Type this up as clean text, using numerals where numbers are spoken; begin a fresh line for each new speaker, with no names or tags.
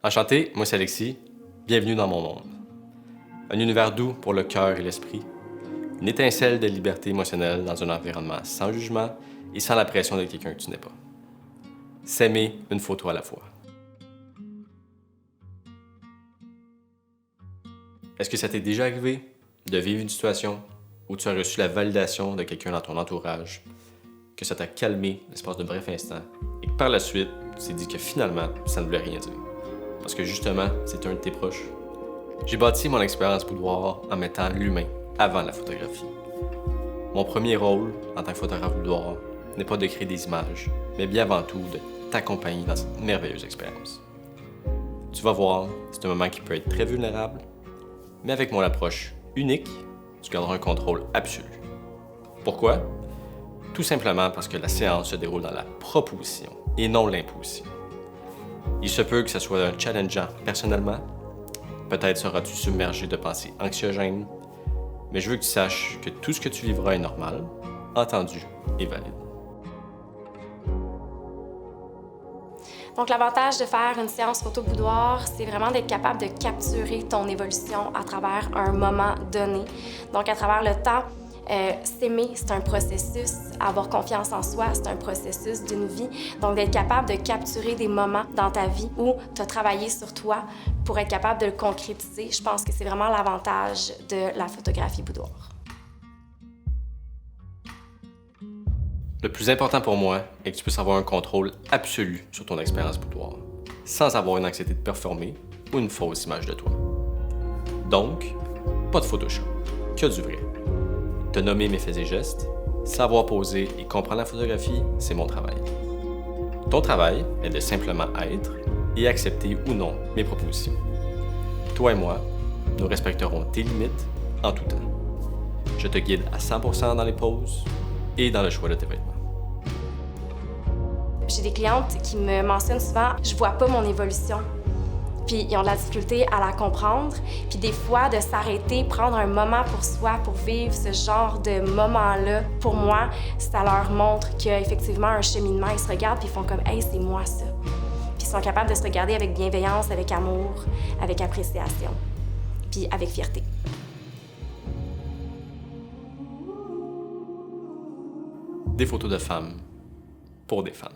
Enchanté, moi c'est Alexis. Bienvenue dans mon monde. Un univers doux pour le cœur et l'esprit. Une étincelle de liberté émotionnelle dans un environnement sans jugement et sans la pression de quelqu'un que tu n'es pas. S'aimer une photo à la fois. Est-ce que ça t'est déjà arrivé de vivre une situation où tu as reçu la validation de quelqu'un dans ton entourage, que ça t'a calmé l'espace de bref instant et que par la suite, tu t'es dit que finalement, ça ne voulait rien dire? Parce que justement, c'est un de tes proches. J'ai bâti mon expérience boudoir en mettant l'humain avant la photographie. Mon premier rôle en tant que photographe boudoir n'est pas de créer des images, mais bien avant tout de t'accompagner dans cette merveilleuse expérience. Tu vas voir, c'est un moment qui peut être très vulnérable, mais avec mon approche unique, tu garderas un contrôle absolu. Pourquoi? Tout simplement parce que la séance se déroule dans la proposition et non l'imposition. Il se peut que ce soit challengeant personnellement, peut-être seras-tu submergé de pensées anxiogènes, mais je veux que tu saches que tout ce que tu vivras est normal, entendu et valide.
Donc, l'avantage de faire une séance photo boudoir, c'est vraiment d'être capable de capturer ton évolution à travers un moment donné. Donc, à travers le temps, s'aimer, c'est un processus. Avoir confiance en soi, c'est un processus d'une vie. Donc, d'être capable de capturer des moments dans ta vie où tu as travaillé sur toi pour être capable de le concrétiser, je pense que c'est vraiment l'avantage de la photographie boudoir.
Le plus important pour moi est que tu puisses avoir un contrôle absolu sur ton expérience boudoir, sans avoir une anxiété de performer ou une fausse image de toi. Donc, pas de Photoshop, que du vrai. Te nommer mes faits et gestes, savoir poser et comprendre la photographie, c'est mon travail. Ton travail est de simplement être et accepter ou non mes propositions. Toi et moi, nous respecterons tes limites en tout temps. Je te guide à 100% dans les poses et dans le choix de tes vêtements.
J'ai des clientes qui me mentionnent souvent « je vois pas mon évolution ». Puis ils ont de la difficulté à la comprendre. Puis des fois, de s'arrêter, prendre un moment pour soi, pour vivre ce genre de moment-là, pour moi, ça leur montre qu'il y a effectivement un cheminement. Ils se regardent puis ils font comme « hey, c'est moi ça ». Puis ils sont capables de se regarder avec bienveillance, avec amour, avec appréciation, puis avec fierté.
Des photos de femmes pour des femmes.